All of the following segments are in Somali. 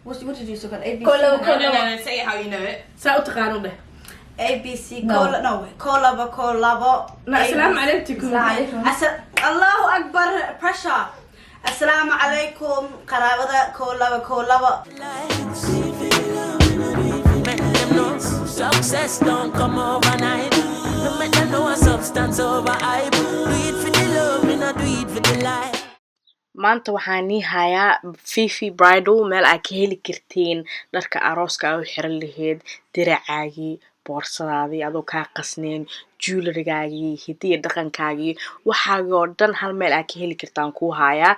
What did you say? ABC. No, say it how you know it. Saa u taqaano dheh. ABC. Cola. No. Colabo. Assalamu alaykum. Allahu Akbar. Pressure. Assalamu alaykum. Qarabada colabo. Success don't come overnight. No matter no substance over hype. Do it for the love, me not do it for the life. maanta waxaan nii hayaa Fifi Bridal meel aad ka heli kartiin dharka arooska aad u xiran lahayd diracaagii boorsadaadii adoo kaa qasneen jewelry-gaagii hidiyo dhaqankaagii waxaagii oo dhan hal meel aad ka heli kartaan ku hayaa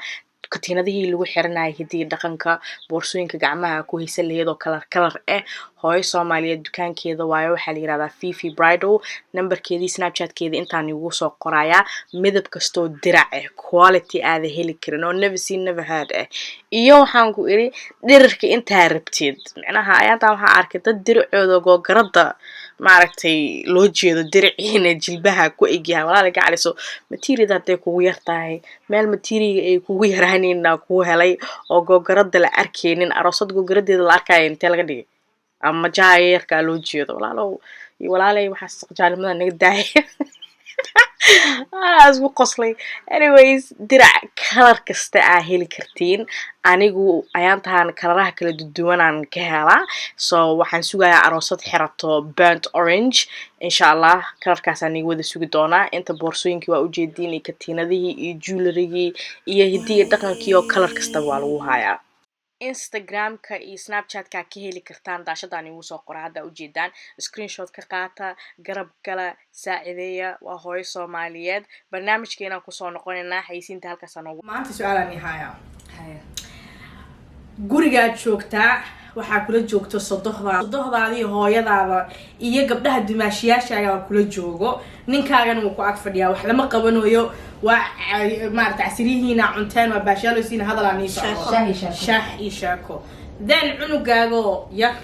katiinadihii lagu xiranayay hidiyo dhaqanka boorsooyinka gacmaha ku haysan lahayd oo kalar hooyo Soomaaliyeed dukaankeeda waayo waxaa la yiraahdaa Fifi Bridal numberkeedii Snapchat-keeda intaan igu soo qorayaa midab kasto dirac quality aad heli karin oo never seen never heard iyo waxaan ku iri dhirarka inta rabtid macnaha ayaanta waxaan arkay dad diracooda googarada maaragtay loo jeedo diraciina jilbaha ku egyahay walaal gacaliso material hadday kugu yartahay meel material ay kugu yaraanina ku helay oo googarada la arkeenin aroosad googaradeeda la arkay inta laga dhigay ama jaayirka loo jeedo walaalay waxa jaalimada naga daay asbu qoslay anyways dirac color kasta aa heli kartiin anigu ayaantaan kalaraha kala duwanaan ka helaa so waxaan sugayaa aroosad xirato burnt orange inshallah kalarkaas aan wada sugi doonaa inta boorsooyinkii waa u jeedin iyo katiinadihii iyo jewelry-gii iyo hidiyo dhaqankii oo color kasta waa lagu hayaa Instagram-ka iyo Snapchat-ka ka heli kartaan daashadaan igu soo qora hadda u jeedaan screenshot ka qaata garab gala saacideeya waa hooyo Soomaaliyeed barnaamijkeena ku soo noqonaynaa haysiinta halkaas aan maanta su'aalaan yahay guriga joogtaa waxaa kula joogto sodohdaadii hooyadaada iyo gabdhaha dumaashiyaashaaga kula joogo ninkaagana wuu ku ag fadhiyaa wax lama qabanayo waa maarta casriyihiina cuntaan waa baashaalosiina hadalaan shaah iyo shaako then cunugaago yar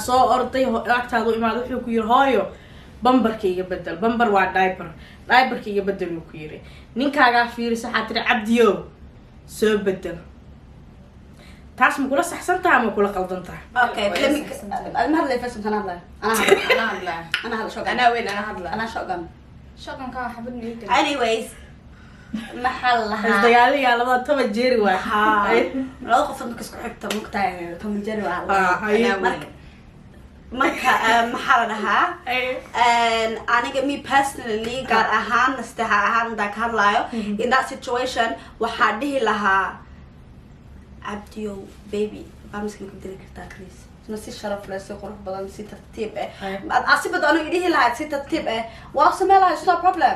soo orday agtaadu imaado wuxuu ku yiri hooyo bambarkayga bedel bambar waa diaperkayga bedel uu ku yiri ninkaaga fiirisa waxaa tiri cabdiyo soo bedel taas ma kula saxsantaa ama kula qaldantaa Okay, let me. I'm not like first. أنا shotgun. Shotgun ka xabad miig. Anyways, محلها. isdagaali yaa labada toban jeeri waa لو قفت مكسك حتى مقطع توم جري وعلى. محلها. And أنا me personally قال أهان نستحى أهان ذاك هاللايو in that situation وحده لها. عبديو baby بامسك كنت لك تاكليس نسي شرف لسه قرب بدل نسي ترتيب أصيب بدأنا يديه لها نسي ترتيب واصل ما لها no problem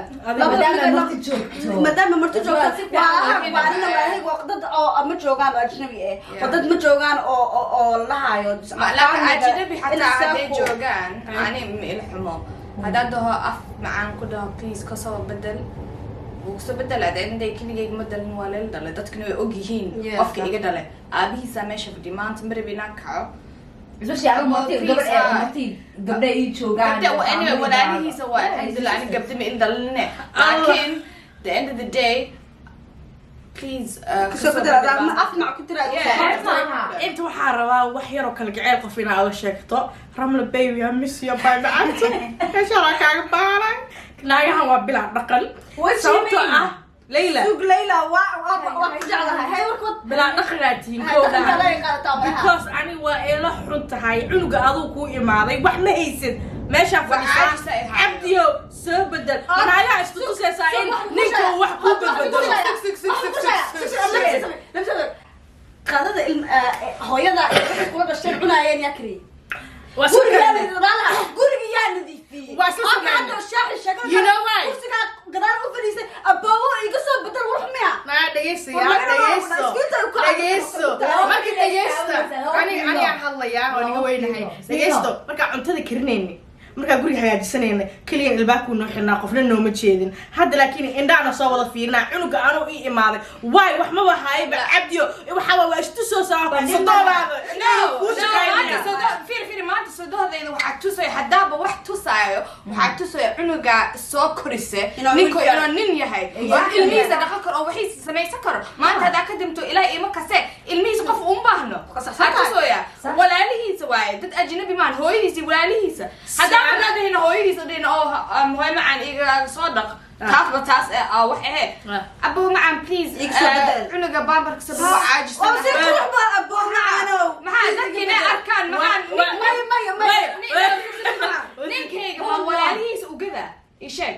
مدام مرتجوك وأنا وهي وقدد أو متجوكان أجنبي وقدد متجوكان أو لها يود لا أجنبي حتى عادي جوكان يعني الحمام هذا ده أف معان كده please كسر بدل وكسر بدل عدين ده كل جيج مدل نوالل دله ده تكنوا يوجيهين أفك إيجا دله أبيه سامش في ديمان تمر بيناكعو إيش يعني مرتين قبل يجوعان قبل وأنا ولا هي سوا الحمد لله أنا قبل ما إندلنا لكن the end of the day please كسر بدل ما أفنع كنت رأيي انت waxaa rabaa wax yar oo kala gacayl qof in aad sheegto ramla baby I miss you bye bye insha Allah kaaga baaray naagahan waa bilaa dhaqan sababtoo ah Layla سوق ليلى وجعلها هاي وركض bilaa dhaqanaatiin because ani waa ila xun tahay cunuga aduu ku imaaday wax ma haysid meesha fadhiisa cabdiyo soo bedel anaa istu tusaysaa in ninka wax ku bedelo قادة هويدا كل بشر عنايين يكري واسكت قولي يا نظيفي واسكت عنده الشاحن شكله you know why وسكت قدر وفريسة أبوه يقصر بدل وروح مياه ما دقيسو markii dhageysta ani hadlayaa oo niga weynahay dhageysto marka cuntada karinayni marka guriga hagaajisanayna kaliya ilbaabku noo xirnaa qofna nooma jeedin hadda laakiin indhaana soo wada fiirnaa cunuga aanu ii imaaday waay wax ma wahaay ba cabdiyo waxa waa istu soo saaraysodoolaada fiir maanta sodohdayda waxaa tusay hadaaba wax tusaayo waxaa tusay cunuga soo korise ninko inuu nin yahay ilmihiisa dhaqan karo oo waxiisa samaysan karo maanta hadaa ka dimto ilaahay ima kase ilmihiisa qof u baahno tusooya waaye dad ajnabi maan hooyadiisa walaalihiisa haddaan anadahina hooyadiisa dhina oo hooy macaan iga soo dhaq taasba taas wax ahe abo macaan please cunuga bambarka sabab caajis maxaa dadkina arkaan ninkayga waa walaalihiisa ugada isheeg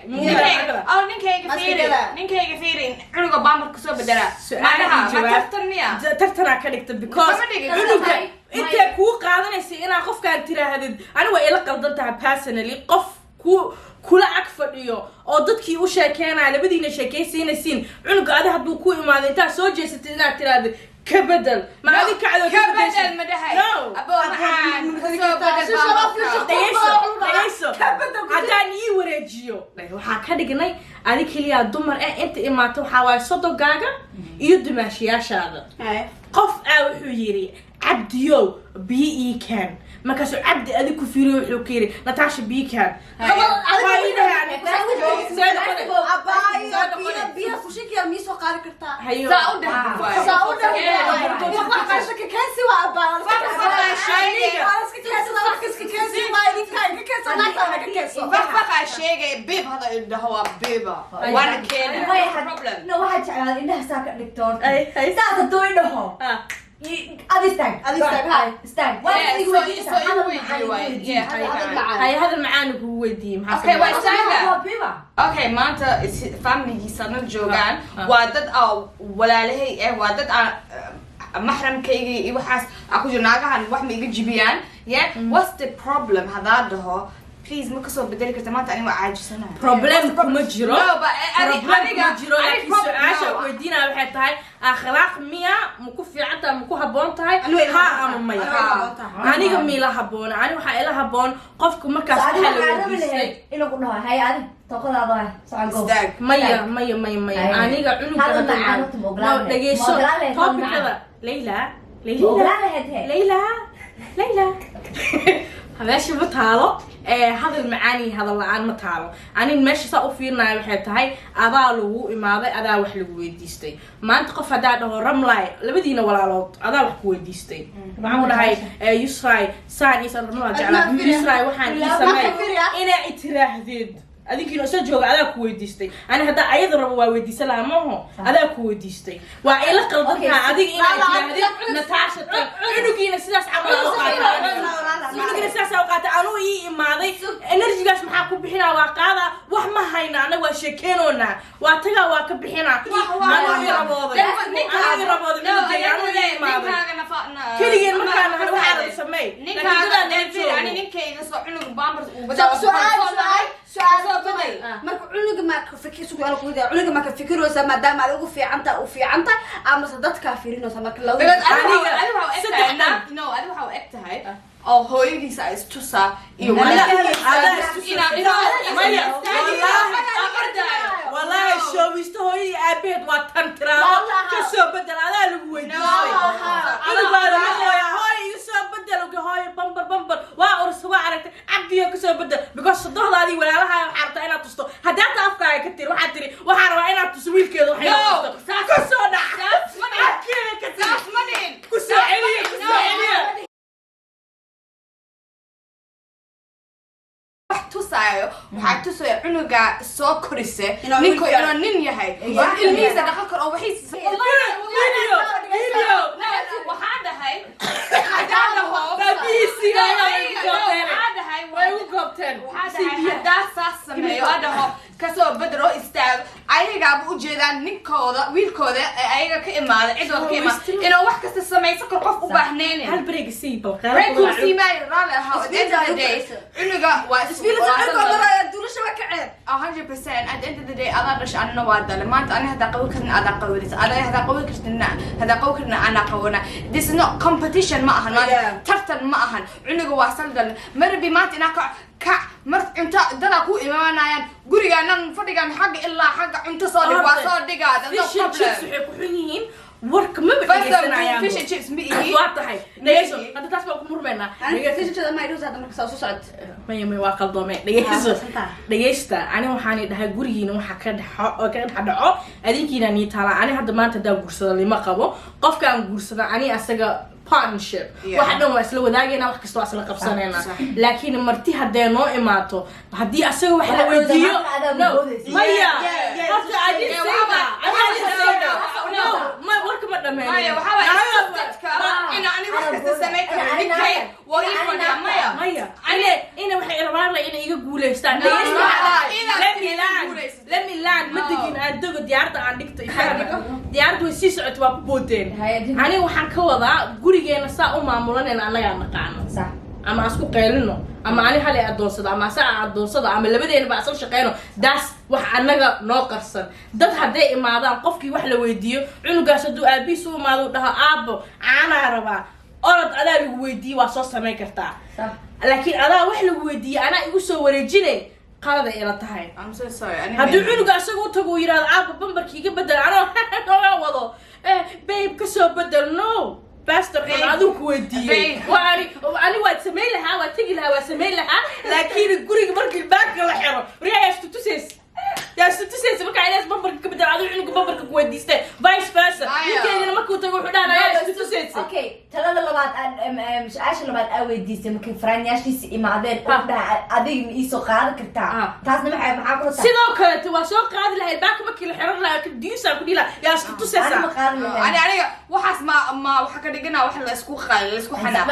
ninkayga fiirin cunuga bambarka soo bedela macnaha ma tartarmiya tartanaa ka dhigta because cunuga intay kuu qaadanaysa inaa qofkaan tiraahdid ani waa ila qaldan tahay personally qof kula ag fadhiyo oo dadkii u sheekeenaya labadiina sheekaysiinaysiin cunuga adi hadduu ku imaado intaa soo jeesatid inaad tiraahdo ka bedel ma adi kacdo ka bedel ma dhahay abo maxaan kasoo dhagayso haddaan ii wareejiyo waxaa ka dhignay adi keliyaa dumar inta imaato waxaa waaye sodogaaga iyo dumaashiyaashaada qof wuxuu yidhi cabdiyow B.E.Can markaasuu cabdi adi ku fiiriyo wuxuu ka yidhi Natasha B.Can biyaha kushikiya miisoo qaadi kartaa فقط شيء بيب هذا اللي هو بيبا وانا كده no waxaa jeclaa indhaha saa ka dhigtoon saasa doydhaho هذا المعاني هو ودي اوكي مانتا فاميلي سنة جوغان وادد او ولا لهي وادد محرم كيجي وحاس اكو جناغا هن واحد ميجي جبيان what's the problem هذا ده please ما كسر بدلك تمام تاني وعاجزنا problem كم جرو problem كم جرو لكن سؤال ودينا بحيث هاي أخلاق مية مكوفي عدا مكوها بون تاي ها أم مية أنا جمي لها بون أنا وحا لها بون قفكم مركز حلو بيسي إنه كنا هاي أنا تأخذ هذا سؤال مية أنا جعلو هذا معانا تبغى دقيسو توبي كذا ليلى هذا شو بتعالو هذا المعاني هذا العان متعالو أنا المشي صافينا بحيث هاي أذالو إماذا أذا وحلو ويديستي ما أنت قف هذا ده رملاي لبدينا ولا لوط أذا وحلو ويديستي معقول هاي يسراي ساني صار رملا جعله يسراي وحن يسمعي إنا إتراهديد أديك إنه سجوا على كويديستي أنا هذا أيضا ربوا ويدي سلام هو على كويديستي وإلى قلبنا أديك إنه نتاشة إنه كنا سلاس عمل إنه كنا سلاس أوقات أنا ويا ماضي إنرجي جالس محاكم بحنا وقاعدة وهم هينا أنا وشكينونا واتجا واكب بحنا أنا يربوضي أنا يربوضي أنا ويا ماضي كل يوم مكان هذا واحد يسميه يعني نكى نصعنه بامبرز وبدأ سؤال marka cunuga ma ka fikir su'aal ku wada cunuga ma ka fikiraysa maadaama aad ugu fiicanta ama dadka fiirinaysa marka la no adiga waxa eg tahay oo hooyadiisa ay istusa iyo والله شو بيستوي أبيض وتنترا كسر بدل على الوين أنا بعد ما هاي يسوي بدل وهاي بمبر وأرس وعرفت عبدي كسر بدل because صدق هذه ولا لها حرت أنا تستو هدأت أفكار كتير وحتري وحروا أنا تسويل كده وحين كسر tusaayo waxaa tusaya cunuga soo korise ninku inuu nin yahay ilmihiisa dhaqan karo oo waxiisa waxaa dhahay haddaa saas sameeyo adhaho kasoo bedelo istaago ayagaaba ujeedaan ninkooda wiilkooda ayaga ka imaada cidooda ka imaada inuu wax kasta samaysan karo qof u baahnaynin هل بريك سيبل بريكوسي ما يرى لها at the end of the day cunuga waa 100% at the end of the day أنا رش أنا نوادة لما أنت أنا هذا قوي كنا أنا قوي أنا هذا قوي كنا هذا قوي كنا أنا قوينا this is not competition معهن ما ترتن معهن عنق واصل دل مر بمات إنك مرت أنت دلكوا إمامنا يعني قولي أنا فريقان حق إلا حق أنت صادق واصل دقة ده problem work ما بيجينا fish and chips مئي واضحة ليشو هذا تسمع كمر منا fish and ما يدوس هذا مركز صعد ما واقع ضمي ليشتا أنا وحاني ده جوريين وحكد حد أديكينا نيتها أنا هذا ما تدا جورسة اللي ما قبوا قف كان جورسة أنا أسجع partnership waxa dhan waa isla wadaagayna wax kasta waa isla qabsanayna laakiin marti hadee noo imaato haddii asaga wax la weydiiyo no maya horta adin sayda no ma warka ma dhameeyo maya waxa waa dadka ina ani wax kasta sameey karo ninkay maya ina waxay rabaan inay iga guuleystaan let me land madigin aan dogo diyaarada aan dhigtay diyaaradu way sii socotay waa ku boodeen ani waxaan ka wadaa gurigeena saa u maamulan in anaga naqaano sax ama asku qeylino ama ani hal ay adoonsada ama saa adoonsada ama labadeena ba asal shaqeyno daas wax anaga noo qarsan dad haday imaadaan qofkii wax la weydiiyo cunugaas haduu aabiis u imaado dhaho aabo caana rabaa orod adaa lagu weydiiyo waa soo sameyn kartaa laakiin adaa wax lagu weydiiyo anaa igu soo wareejinay qalada ila tahay I'm so sorry haduu cunuga asaga u tago yiraahdo aabo bambarkiiga bedel anoo wado babe ka soo bedel no pastor adu ku weydiiyay ani waad sameyn lahaa waad tagi lahaa waad sameyn lahaa laakiin guriga markii baagga la xiro riyaaystu tusees marka inaas bambarka ka bedel adu cunuga bambarka ku weydiistay vice versa ninkeedina markuu tago wuxuu dhaanayaa tusees okay talada labaad su'aasha labaad aa weydiisay markii faraanyashiisa imaadeen oo dhaha adiga ii soo qaadan kartaa taasna maxaa kula tahay sidoo kale waa soo qaadi lahayd baagga markii la xiro lahaa diisa ku dhila yaa isku tuseesa aniga waxaas ma waxa ka dhigana wax la isku qaal la isku xanaaqo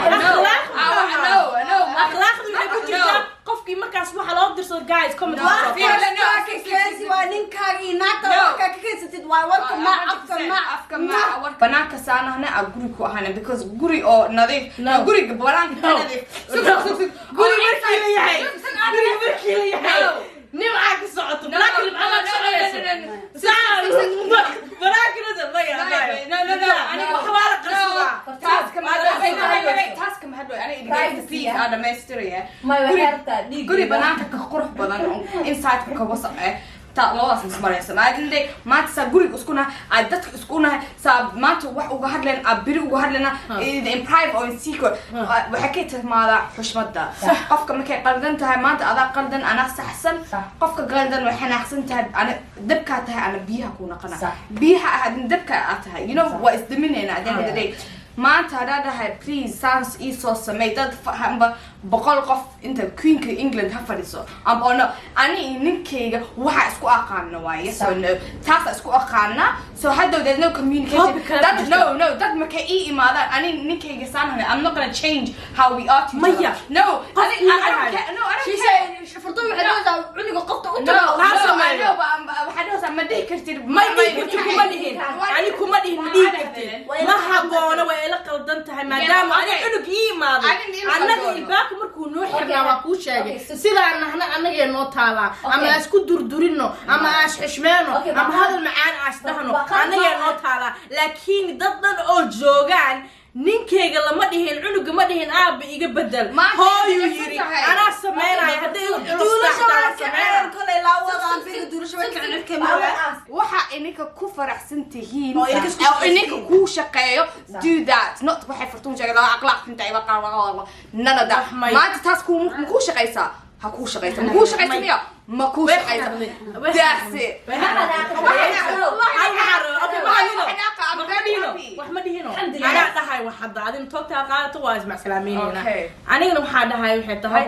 no akhlaaqdu waxay ku jirtaa qofkii markaas waxa loo dirsado guys comment waa ninkaaga naagta ka kaysatid waa warka ma afka ma banaanka saanahna aan guri ku ahana because guri oo nadiif guriga banaanka nadiif guri markii la yahay nimca ka socoto banaanka nimca ka socoto banaanka ani wax wala qasba taska ma hadlo ani idin aad dhameystiraya guri banaanka ka qurux badan inside ka wasaq labadaas ismaraysa maadinde maanta saa guriga iskuna aad dadka iskuna saa maanta wax uga hadleen aad biri uga hadlena in private or in secret waxay ka tilmaadaa xushmada qofka markay qaldan tahay maanta adaa qaldan anaa saxsan qofka qaldan waxay naxsan tahay ana dabka tahay ana biyaha ku naqana biyaha aad dabka aad tahay you know what is the meaning at the end of the day maanta hadadahay please sans iso samay dad fahamba boqol qof inta queenka England ha fadhiso ono ani ninkeyga waxa isku aqaana waaye so no taas isku aqaana so hadda there's no communication that no that ma ka imaada ani ninkeyga saanahay I'm not going to change how we are to each other no I don't she said shafurtu waxaa cunuga qofta u tago waxaa ma dhihi kartid ma dhihin ani kuma dhihin ma dhihi kartid ma haboona way la qaldan tahay maadaama ani cunug ii imaado annaga ilbaaka markuu noo xirnaa waa kuu sheegay sidaan nahna annaga noo taalaa ama isku durdurino ama aas xishmeeno ama hadal macaan aas dhahno annaga noo taalaa laakiin dad dhan oo joogaan ninkeyga lama dhihin cunuga ma dhihin aaba iga bedel hooyu yiri anaa sameynaya hadday waxa ininka ku faraxsan tihiin oo ininka ku shaqeeyo do that not waxay fartuun sheegay laa aqlaaq inta iba qaar none of that maanta taas ku shaqeysaa ha ku shaqeysa ma ku shaqeysa miya ma ku shaqeysa that's it wax ma dhihino anaa dhahay wax hadda adin toogtaa qaadato waa ismac salaameynayna anigana waxaa dhahay waxay tahay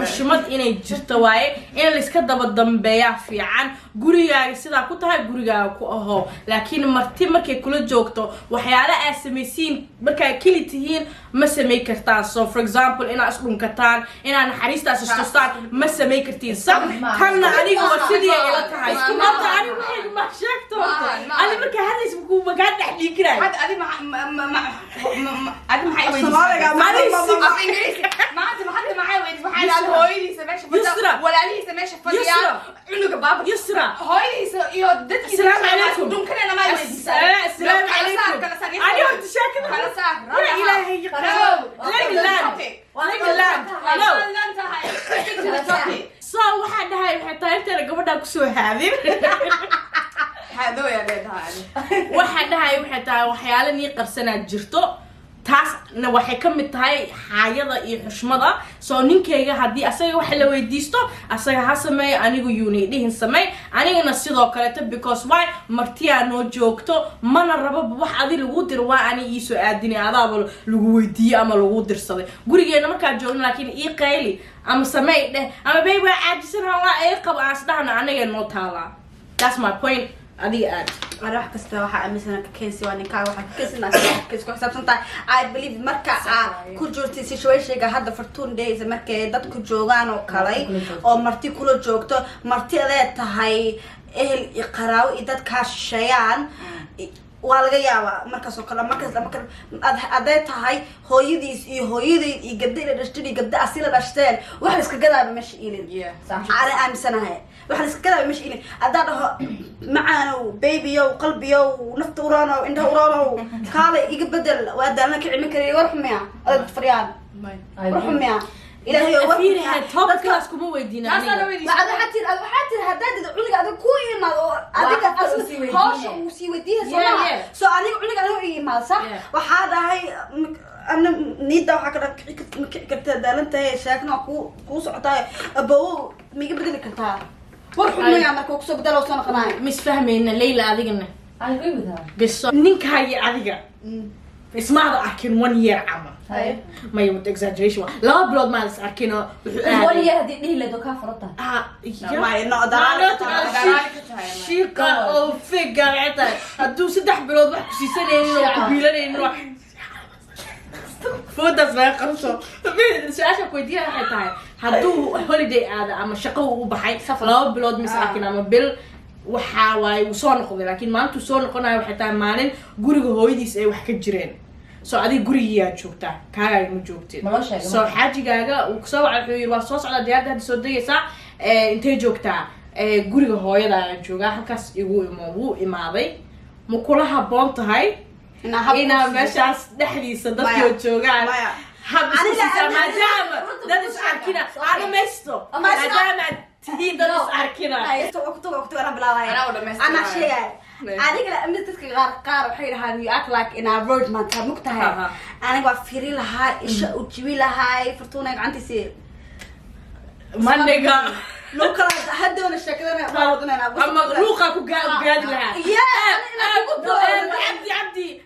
xushmad inay jirto waaye in la iska daba dambeeyaa fiican gurigaaga sidaa ku tahay gurigaaga ku aho laakiin marti markay kula joogto waxyaala aad samaysiin markaa keli tihiin ma samay kartaan so for example inaa isdhunkataan inaa naxariistaas istustaan ma samay kartiin sax kanna aniga waa sidii ila tahay horta aniga waxay ma sheegto ani markaa hadlays ku magaa dhex dhiikiray had adi ma maxay maanta maxay waxay hooyadiisa meesha fadhiya walaalihiisa meesha fadhiya cunuga baaba yusra hooyadiisa iyo dadkiisa السلام عليكم dunkanena ma السلام عليكم أنا قلت شاكر يا إلهي so waxaan dhahay xitaa inta gabadha ku soo haadin waxaan dhahay xitaa waxyaalo nii qarsanaa jirto taasna waxay ka mid tahay xaayada iyo xushmada soo ninkayga haddii asaga wax la weydiisto asaga ha sameeyo anigu yuuni dhihin sameey anigana sidoo kaleeto because why martiyaa noo joogto mana rabo wax adi lagu dir waa ani iisoo aadinay adaaba lagu weydiiyey ama lagu dirsaday gurigeena markaa joogno laakiin ii qayli ama sameey dheh ama bay waa caajisanaha waa ay qabo aan isdhahna aniga noo taalaa that's my point adiga aad أنا واحد كسته واحد مثلا كيسي وأنا كا واحد كيسنا كيس كحساب سنتا I believe مركا كوجورتي situation هذا فرتون days مركا دت كوجوغان أو كلاي أو مرتي كله جوكتو مرتي ذات هاي القراو إذا كاش شيان waa laga yaabaa markaas oo kale markaas aday tahay hooyadiis iyo hooyadii gabdhaha dhashtay gabdhaha asila dhashteen wax iska gadaaba meesha ilin aan aaminsanahay wax iska gadaaba meesha ilin adaa dhaho macaano baby yow qalbi yow nafta uraano indha uraano kaale iga bedel waa daalna ka cimi karay war xumiya adag fariyaan war xumiya إلهي أفيرها توب كلاس كم ويدينا بعد حتى هداد علق هذا كوي ما هذيك أصلا هاش وسي وديها صراحة سو أنا علق أنا إيه ما صح وهذا هاي أنا نيدا وحكرا كنت دالنت هي شاكنا كو صعطاي أبو ميجي بدل كنتها ورحنا يا مركو كسب بدل وصلنا قناعي مش فاهمين ليلى أذيقنا I agree with her بس نينك هاي أذيقا اسمع هذا أحكي 1 year عمل ما يموت exaggeration لا بلود مالس أحكينا 1 year هذه اللي دوكا فرطة ما نقدر شيقة أو فيقة عتا هدو 6 بلود واحد كسي سنة إنه قبيلة إنه فودس ما يقرصه سؤال كويدية حتى هدو holiday هذا أما شقة وبحي لا بلود مساكين أما بيل waxaa soo noqday laakiin maanta soo noqonayo waxay tahay maalin guriga hooyadiis ay wax ka jireen soo adiga gurigiyaa joogtaa kaaga ma joogtid soo xaajigaaga uu soo wacay wuxuu yiri waa soo socda diyaarada hadda soo degaysaa intee joogtaa guriga hooyada joogaa halkaas wuu imaaday ma kula habboon tahay inaa meeshaas dhexdiisa dadkoo joogaan maadaama dad is arkina ana maysto maadaama تدين درس أركينا. أكتب أنا بلاوي. أنا شيء. أنا كلا أمي تذكر قار حيرها you act like in a word ما تها مكتها. أنا بفكر لها إيش وتجيب لها فرتونة عندي سير. ما نجا. لو كلا هدون الشكل أنا ما أنا أما لوكا كوجاد لها. عبدي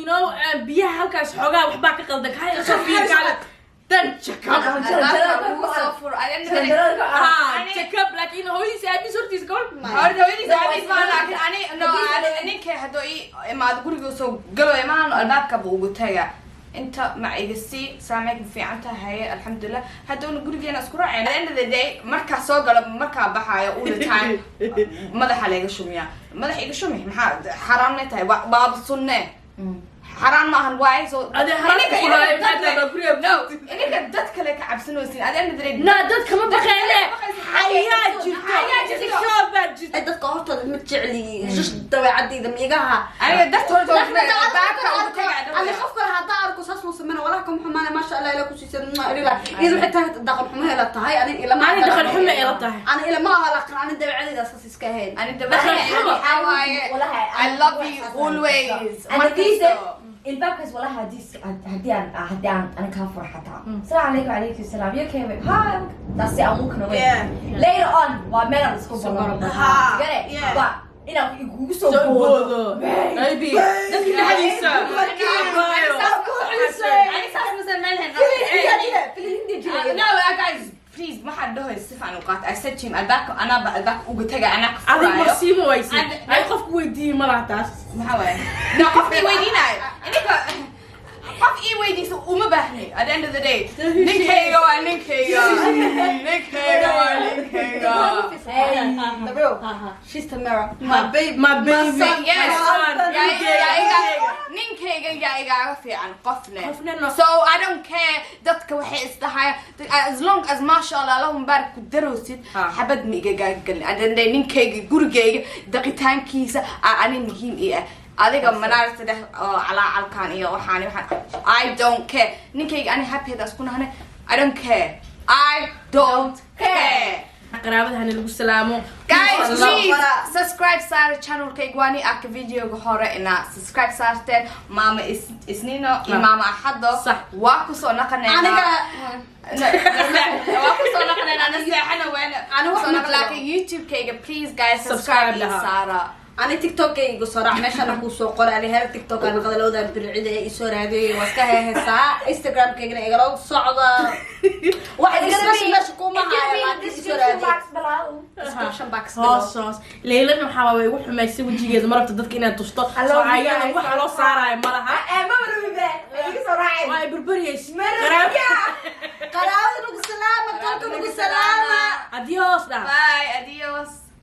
you know بيها هالكاس حاجة وحباك قلدك هاي صفية قالت. then check up check up لكن هو يساعدني صورتي سكول هذا هو يساعدني لكن أنا كهذا ما تقول جوسو قالوا إما الباب كبو قتها أنت مع إجسي سامعك في عنتها هي الحمد لله هذا نقول جينا أذكره يعني لأن ذا مركز سوق ولا مركز بحايا all the time ماذا حلاقي شوميا ماذا حلاقي شومي حرام نتاعي باب السنة حرام ما هنواعي so هذا حرام no إنك دتك لك عبسنوسين هذا أنا دري لا دتك ما بخيله حياة جدا شابة جدا دتك قهرت المتجعلي جش دوا عدي إذا ميجاها أنا دتك هرت أنا خاف كل هذا أركض أصلا وسمنا وراكم حمانة ما شاء الله لكم شيء إذا حتى دخل حماية لا تهاي أنا إلى ما دخل حماية لا تهاي أنا إلى ما هلاقن أنا دوا عدي أساس إسكاهين أنا دوا I love you always الباكس ولا هدي أنا كافر حتى السلام عليكم وعليكم السلام يا كيف هاي تاسي أموكنا وين later on وعملنا نسكوب ها إنا يقولوا بودو baby ده في حديثة no guys please ما حد له يصف عن وقت I said to him الباك وقتها أنا كفر هذا مرسيمه ويسي أي قف ويدي مراتاس ما هو لا قف ويدينا إنك قف ويدي سو وما بهني at the end of the day نكيو the real she's Tamara my baby yes نكيو يا في عن قفنا so I don't care دتك وحي استحيا as long as ما شاء الله اللهم بارك ودروسيد حبد ميجا قال at the end نكيو قرقي دقيتان كيسة أنا مهم إيه أذيك منارة ده على الكان إيه وحاني I don't care نكيج أنا happy هذا سكون هنا I don't care qaraabada hana lagu salaamo guys Peace. please subscribe saar channelka igwani arka videoga hore ina subscribe saarteen mama isnino iyo mama axado صح. waa ku soo naqanayna aniga waa ku soo naqanayna naseexana weena Aniga wax soo ma naqan laakiin youtube kayga please guys Subscribe subscribe laha. saara أنا تيك توك يجو صراحة ماشان أكون سوق أنا هذا تيك توك أنا قد لو ذا بالعيد يسور هذه واسكها هسا إنستغرام كيجنا يقرأ صعدة واحد يقدر ماشي كوما هاي يسور هذه description box hoos leylana waxaa waay ugu xumaysay wajigeeda marabta dadka inaad tusto ayada waxa loo saaraayo malaha waa burburiyaysa قراءة نقول سلامة قلت نقول سلامة adios dha bye adios